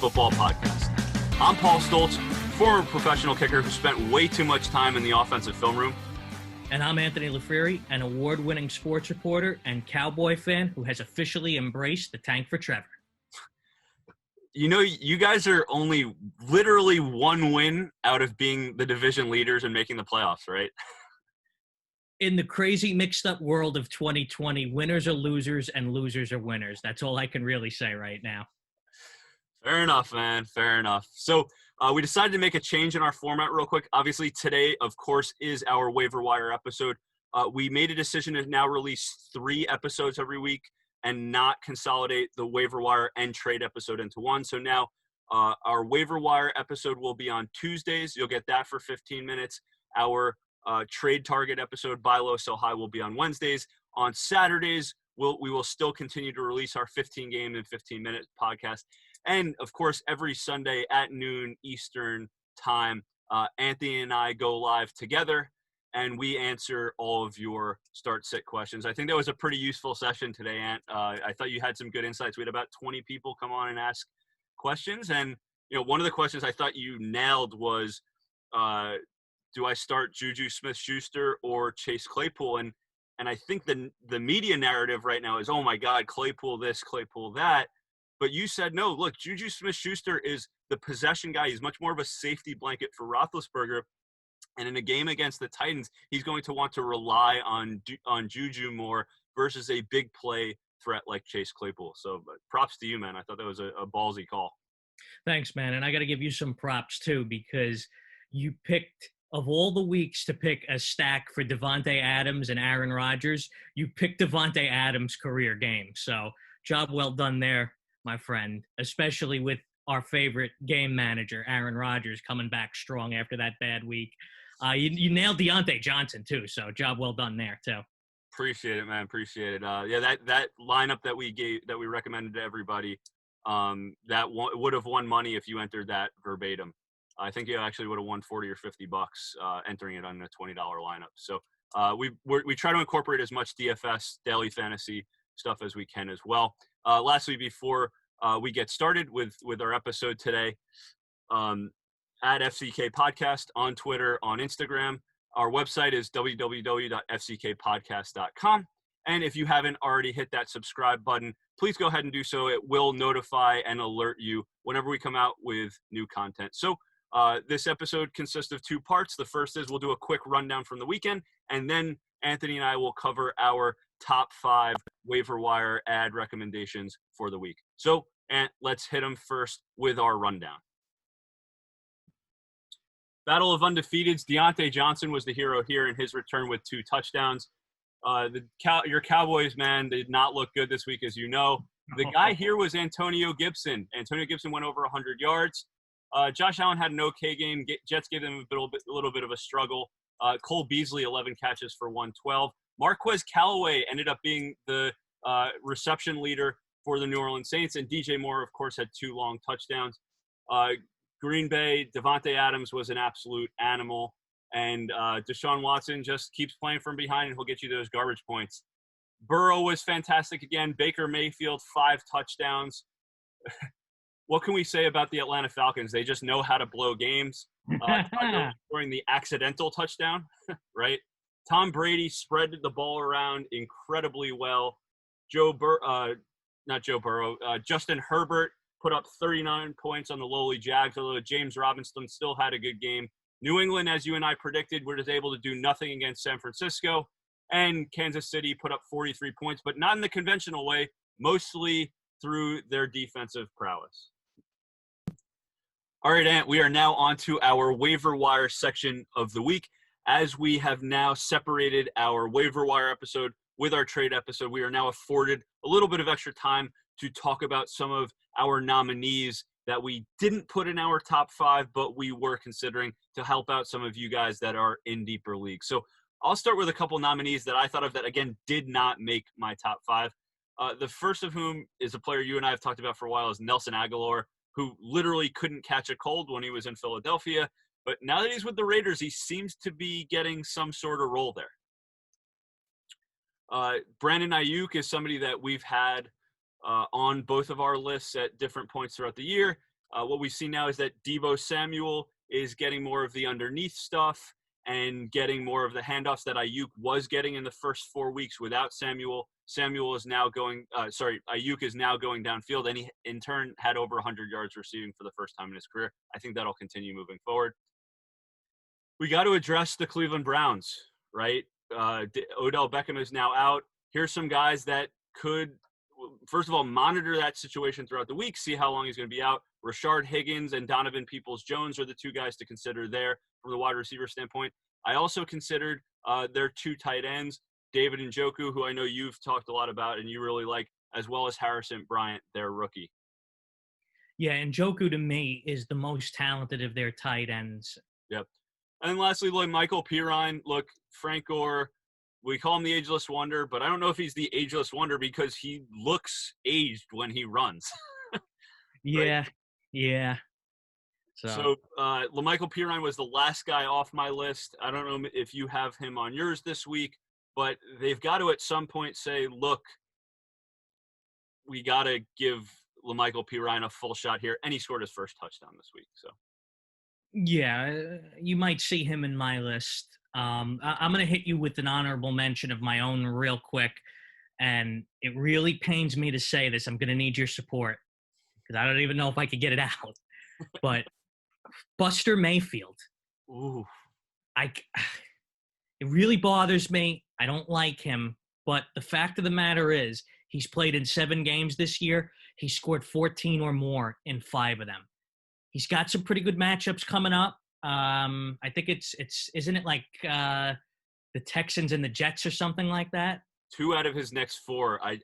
Football Podcast. I'm Paul Stoltz, former professional kicker who spent way too much time in the offensive film room. And I'm Anthony Lafreri, an award-winning sports reporter and Cowboy fan who has officially embraced the tank for Trevor. You know, you guys are only literally one win out of being the division leaders and making the playoffs, right? In the crazy mixed-up world of 2020, winners are losers and losers are winners. That's all I can really say right now. Fair enough, man. Fair enough. So we decided to make a change in our format real quick. Obviously, today, of course, is our waiver wire episode. We made a decision to now release 3 episodes every week and not consolidate the waiver wire and trade episode into one. So now our waiver wire episode will be on Tuesdays. You'll get that for 15 minutes. Our trade target episode, Buy Low, Sell High, will be on Wednesdays. On Saturdays, we will still continue to release our 15-game and 15-minute podcast. And, of course, every Sunday at noon Eastern time, Anthony and I go live together, and we answer all of your start-sit questions. I think that was a pretty useful session today, Ant. I thought you had some good insights. We had about 20 people come on and ask questions. And, you know, one of the questions I thought you nailed was, do I start Juju Smith-Schuster or Chase Claypool? And I think the media narrative right now is, oh, my God, Claypool this, Claypool that. But you said, no, look, Juju Smith-Schuster is the possession guy. He's much more of a safety blanket for Roethlisberger. And in a game against the Titans, he's going to want to rely on Juju more versus a big play threat like Chase Claypool. So props to you, man. I thought that was a ballsy call. Thanks, man. And I got to give you some props, too, because you picked – of all the weeks to pick a stack for Devontae Adams and Aaron Rodgers, you picked Devontae Adams' career game. So job well done there, my friend, especially with our favorite game manager, Aaron Rodgers, coming back strong after that bad week. You nailed Deontay Johnson, too, so job well done there, too. Appreciate it, man. Appreciate it. Yeah, that lineup that we recommended to everybody, would have won money if you entered that verbatim. I think you actually would have won $40 or $50 entering it on a $20 lineup. So we try to incorporate as much DFS, daily fantasy stuff as we can as well. Lastly, before we get started with our episode today, at FCK Podcast on Twitter, on Instagram. Our website is www.fckpodcast.com. And if you haven't already hit that subscribe button, please go ahead and do so. It will notify and alert you whenever we come out with new content. So this episode consists of 2 parts. The first is we'll do a quick rundown from the weekend, and then Anthony and I will cover our top 5 waiver wire ad recommendations for the week. So, Ant, let's hit them first with our rundown. Battle of undefeateds. Deontay Johnson was the hero here in his return with 2 touchdowns. Your Cowboys, man, did not look good this week, as you know. The guy here was Antonio Gibson. Antonio Gibson went over 100 yards. Josh Allen had an okay game. Jets gave them a little bit of a struggle. Cole Beasley, 11 catches for 112. Marquez Callaway ended up being the reception leader for the New Orleans Saints. And DJ Moore, of course, had 2 long touchdowns. Green Bay, Devontae Adams was an absolute animal. And Deshaun Watson just keeps playing from behind, and he'll get you those garbage points. Burrow was fantastic again. Baker Mayfield, 5 touchdowns. What can we say about the Atlanta Falcons? They just know how to blow games. Scoring the accidental touchdown, right? Tom Brady spread the ball around incredibly well. Justin Herbert put up 39 points on the lowly Jags, although James Robinson still had a good game. New England, as you and I predicted, were just able to do nothing against San Francisco. And Kansas City put up 43 points, but not in the conventional way, mostly through their defensive prowess. All right, Ant, we are now on to our waiver wire section of the week. As we have now separated our waiver wire episode with our trade episode, we are now afforded a little bit of extra time to talk about some of our nominees that we didn't put in our top 5, but we were considering to help out some of you guys that are in deeper leagues. So I'll start with a couple nominees that I thought of that, again, did not make my top 5. The first of whom is a player you and I have talked about for a while, is Nelson Aguilar, who literally couldn't catch a cold when he was in Philadelphia. But now that he's with the Raiders, he seems to be getting some sort of role there. Brandon Ayuk is somebody that we've had on both of our lists at different points throughout the year. What we see now is that Deebo Samuel is getting more of the underneath stuff and getting more of the handoffs that Ayuk was getting in the first 4 weeks without Samuel. Ayuk is now going downfield, and he in turn had over 100 yards receiving for the first time in his career. I think that'll continue moving forward. We got to address the Cleveland Browns, right? Odell Beckham is now out. Here's some guys that could, first of all, monitor that situation throughout the week, see how long he's going to be out. Rashard Higgins and Donovan Peoples-Jones are the two guys to consider there from the wide receiver standpoint. I also considered their two tight ends, David Njoku, who I know you've talked a lot about and you really like, as well as Harrison Bryant, their rookie. Yeah, Njoku to me is the most talented of their tight ends. Yep. And then lastly, Michael Pirine. Look, Frank Gore, we call him the ageless wonder, but I don't know if he's the ageless wonder because he looks aged when he runs. Yeah, right? yeah. So Michael Pirine was the last guy off my list. I don't know if you have him on yours this week, but they've got to at some point say, look, we got to give Michael Pirine a full shot here. And he scored his first touchdown this week. So. Yeah, you might see him in my list. I'm going to hit you with an honorable mention of my own real quick. And it really pains me to say this. I'm going to need your support because I don't even know if I could get it out. But Buster Mayfield. Ooh. It really bothers me. I don't like him. But the fact of the matter is he's played in 7 games this year. He scored 14 or more in 5 of them. He's got some pretty good matchups coming up. I think isn't it like the Texans and the Jets or something like that? 2 out of his next 4. I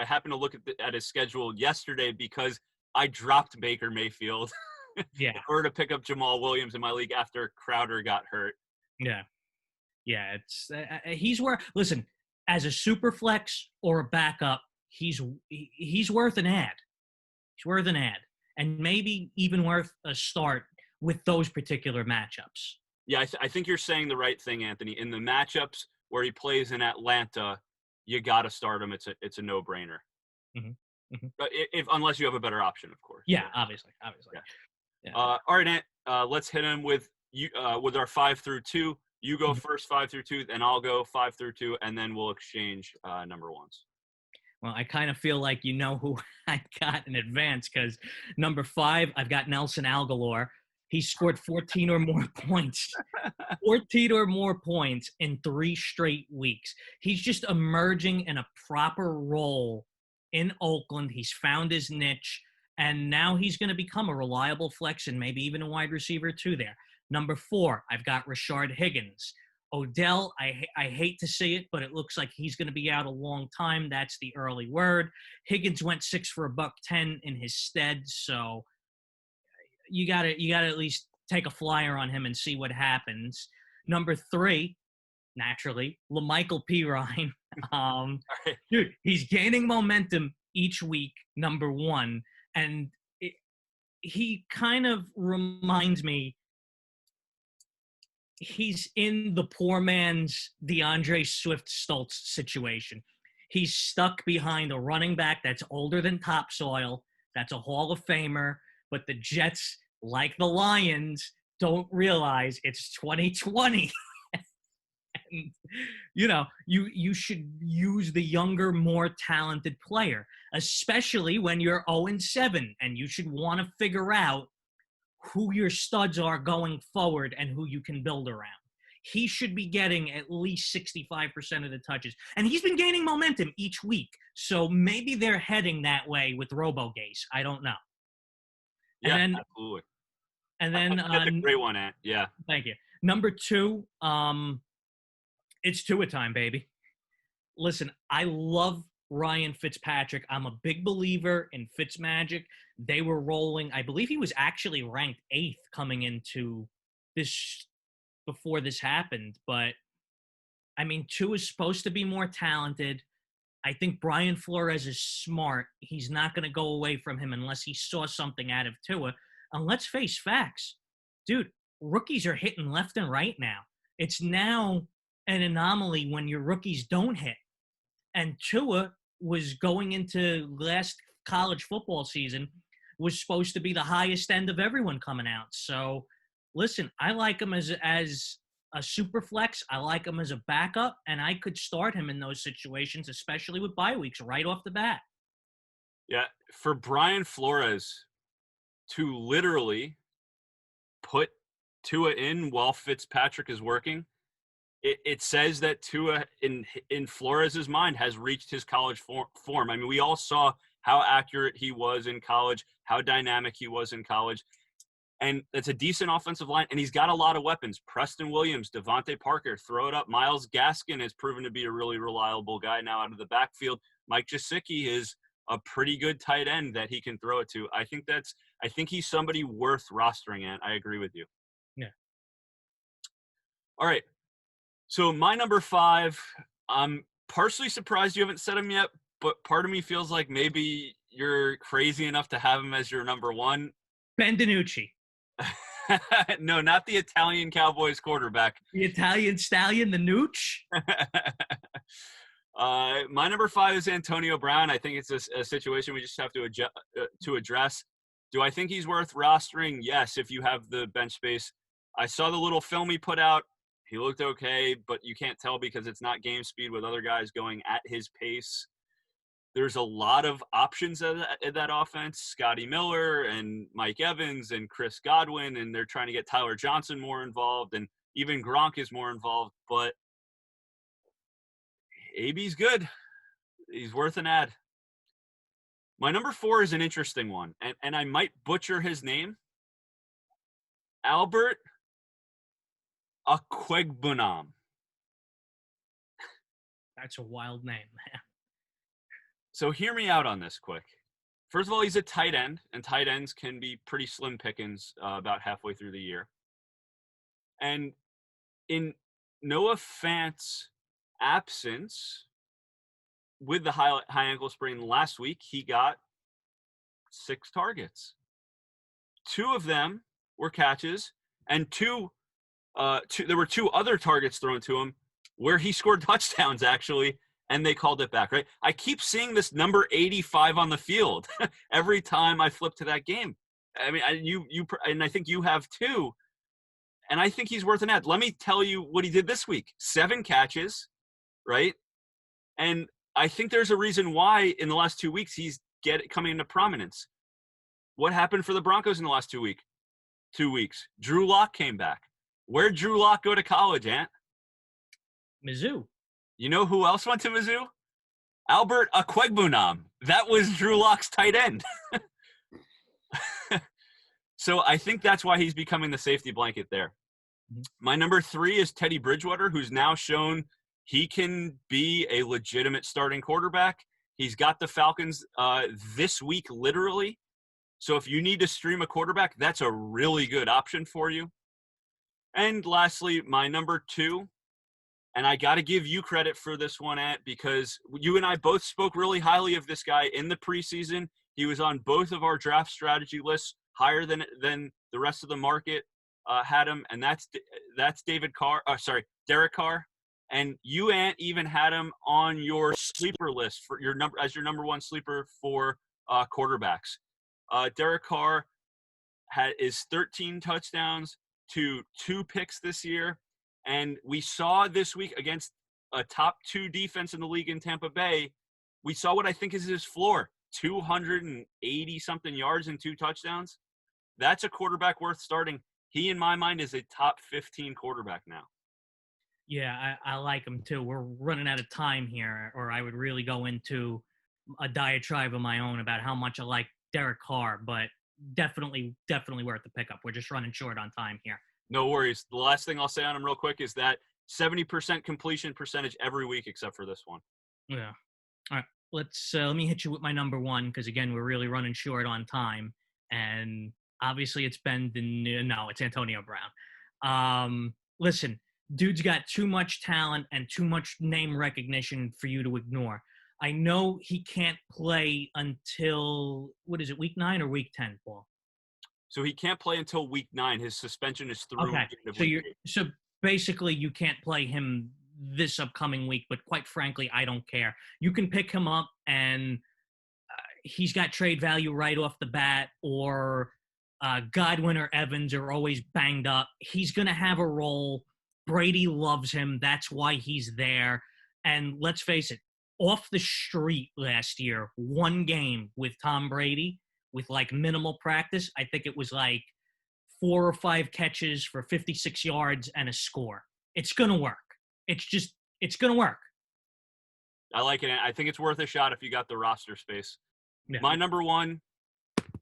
happened to look at his schedule yesterday because I dropped Baker Mayfield. Yeah. in order to pick up Jamal Williams in my league after Crowder got hurt. Yeah. Yeah. He's listen, as a super flex or a backup, he's worth an ad. He's worth an ad. And maybe even worth a start with those particular matchups. Yeah, I think you're saying the right thing, Anthony. In the matchups where he plays in Atlanta, you got to start him. It's a no-brainer. Mm-hmm. Mm-hmm. But unless you have a better option, of course. Yeah, obviously. Yeah. All right, Ant. Let's hit him with our 5 through 2. You go first, 5 through 2, then I'll go 5 through 2, and then we'll exchange number ones. Well, I kind of feel like you know who I got in advance because number 5, I've got Nelson Aguilar. He scored 14 or more points. 14 or more points in 3 straight weeks. He's just emerging in a proper role in Oakland. He's found his niche, and now he's going to become a reliable flex and maybe even a wide receiver too there. Number 4, I've got Rashard Higgins. Odell, I hate to see it, but it looks like he's going to be out a long time. That's the early word. Higgins went 6 for $110 in his stead, so you got to at least take a flyer on him and see what happens. Number 3, naturally, Michael Pirine. Dude, he's gaining momentum each week. Number 1, and he kind of reminds me. He's in the poor man's DeAndre Swift-Stoltz situation. He's stuck behind a running back that's older than topsoil, that's a Hall of Famer, but the Jets, like the Lions, don't realize it's 2020. And, you should use the younger, more talented player, especially when you're 0-7, and you should want to figure out who your studs are going forward and who you can build around. He should be getting at least 65% of the touches. And he's been gaining momentum each week. So maybe they're heading that way with RoboGaze. I don't know. Yeah, absolutely. And then that's a great one, Ant. Yeah. Thank you. Number 2, it's Tua time, baby. Listen, I love Ryan Fitzpatrick. I'm a big believer in Fitzmagic. They were rolling. I believe he was actually ranked 8th coming into this before this happened. But, I mean, Tua is supposed to be more talented. I think Brian Flores is smart. He's not going to go away from him unless he saw something out of Tua. And let's face facts. Dude, rookies are hitting left and right now. It's now an anomaly when your rookies don't hit. And Tua was going into last college football season was supposed to be the highest end of everyone coming out. So, listen, I like him as a super flex. I like him as a backup, and I could start him in those situations, especially with bye weeks right off the bat. Yeah, for Brian Flores to literally put Tua in while Fitzpatrick is working, it says that Tua in Flores' mind has reached his college form. I mean, we all saw how accurate he was in college, how dynamic he was in college. And it's a decent offensive line, and he's got a lot of weapons. Preston Williams, Devontae Parker, throw it up. Myles Gaskin has proven to be a really reliable guy now out of the backfield. Mike Gesicki is a pretty good tight end that he can throw it to. I think he's somebody worth rostering, and I agree with you. Yeah. All right. So my number 5, I'm partially surprised you haven't said him yet, but part of me feels like maybe you're crazy enough to have him as your number 1. Ben DiNucci. No, not the Italian Cowboys quarterback. The Italian stallion, the Nooch. My number 5 is Antonio Brown. I think it's a situation we just have to address. Do I think he's worth rostering? Yes, if you have the bench space. I saw the little film he put out. He looked okay, but you can't tell because it's not game speed with other guys going at his pace. There's a lot of options at that offense, Scotty Miller and Mike Evans and Chris Godwin, and they're trying to get Tyler Johnson more involved, and even Gronk is more involved. But AB's good. He's worth an ad. My number 4 is an interesting one, and I might butcher his name. Albert Okwuegbunam. That's a wild name, man. So hear me out on this quick. First of all, he's a tight end, and tight ends can be pretty slim pickings about halfway through the year. And in Noah Fant's absence, with the high ankle sprain last week, he got 6 targets. 2 of them were catches, and there were 2 other targets thrown to him where he scored touchdowns, actually, and they called it back, right? I keep seeing this number 85 on the field every time I flip to that game. I mean, I think you have too, and I think he's worth an ad. Let me tell you what he did this week. 7 catches, right? And I think there's a reason why in the last 2 weeks he's coming into prominence. What happened for the Broncos in the last 2 weeks? Drew Lock came back. Where'd Drew Lock go to college, Ant? Mizzou. You know who else went to Mizzou? Albert Okwuegbunam. That was Drew Lock's tight end. So I think that's why he's becoming the safety blanket there. My number 3 is Teddy Bridgewater, who's now shown he can be a legitimate starting quarterback. He's got the Falcons this week, literally. So if you need to stream a quarterback, that's a really good option for you. And lastly, my number 2, and I got to give you credit for this one, Ant, because you and I both spoke really highly of this guy in the preseason. He was on both of our draft strategy lists, higher than the rest of the market had him, and that's Derek Carr. And you, Ant, even had him on your sleeper list for your number 1 sleeper for quarterbacks. Derek Carr is 13 touchdowns to 2 picks this year. And we saw this week against a top 2 defense in the league in Tampa Bay, we saw what I think is his floor, 280-something yards and 2 touchdowns. That's a quarterback worth starting. He, in my mind, is a top 15 quarterback now. Yeah, I like him too. We're running out of time here, or I would really go into a diatribe of my own about how much I like Derek Carr, but definitely worth the pickup. We're just running short on time here. No worries. The last thing I'll say on him real quick is that 70% completion percentage every week except for this one. Yeah. All right. Let me hit you with my number 1 because, again, we're really running short on time. And obviously it's it's Antonio Brown. Listen, dude's got too much talent and too much name recognition for you to ignore. I know he can't play until, week 9 or week 10, Paul? So he can't play until week 9. His suspension is through. Okay. So basically you can't play him this upcoming week, but quite frankly, I don't care. You can pick him up and he's got trade value right off the bat, or Godwin or Evans are always banged up. He's going to have a role. Brady loves him. That's why he's there. And let's face it, off the street last year, one game with Tom Brady with like minimal practice, I think it was like 4 or 5 catches for 56 yards and a score. It's going to work. It's going to work. I like it. I think it's worth a shot if you got the roster space. Yeah. My number 1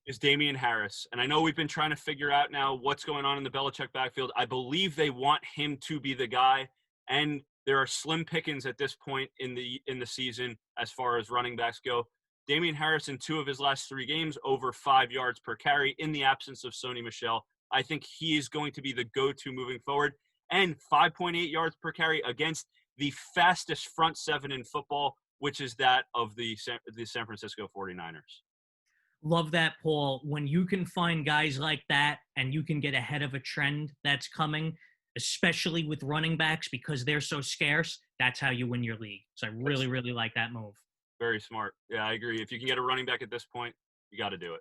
is Damian Harris. And I know we've been trying to figure out now what's going on in the Belichick backfield. I believe they want him to be the guy. And there are slim pickings at this point in the season as far as running backs go. Damian Harris in 2 of his last 3 games, over 5 yards per carry in the absence of Sony Michel. I think he is going to be the go-to moving forward. And 5.8 yards per carry against the fastest front 7 in football, which is that of the San Francisco 49ers. Love that, Paul. When you can find guys like that and you can get ahead of a trend that's coming, especially with running backs because they're so scarce, that's how you win your league. So I really, really like that move. Very smart. Yeah, I agree. If you can get a running back at this point, you got to do it.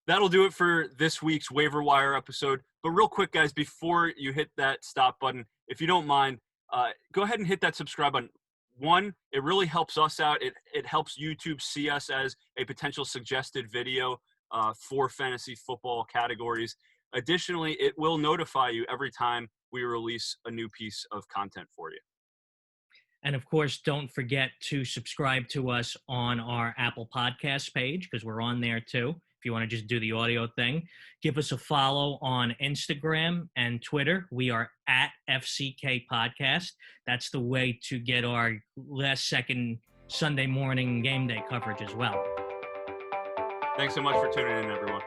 That'll do it for this week's Waiver Wire episode. But real quick, guys, before you hit that stop button, if you don't mind, go ahead and hit that subscribe button. 1, it really helps us out. It helps YouTube see us as a potential suggested video for fantasy football categories. Additionally, it will notify you every time we release a new piece of content for you. And of course, don't forget to subscribe to us on our Apple Podcast page because we're on there too. If you want to just do the audio thing, give us a follow on Instagram and Twitter. We are at FCK Podcast. That's the way to get our last second Sunday morning game day coverage as well. Thanks so much for tuning in, everyone.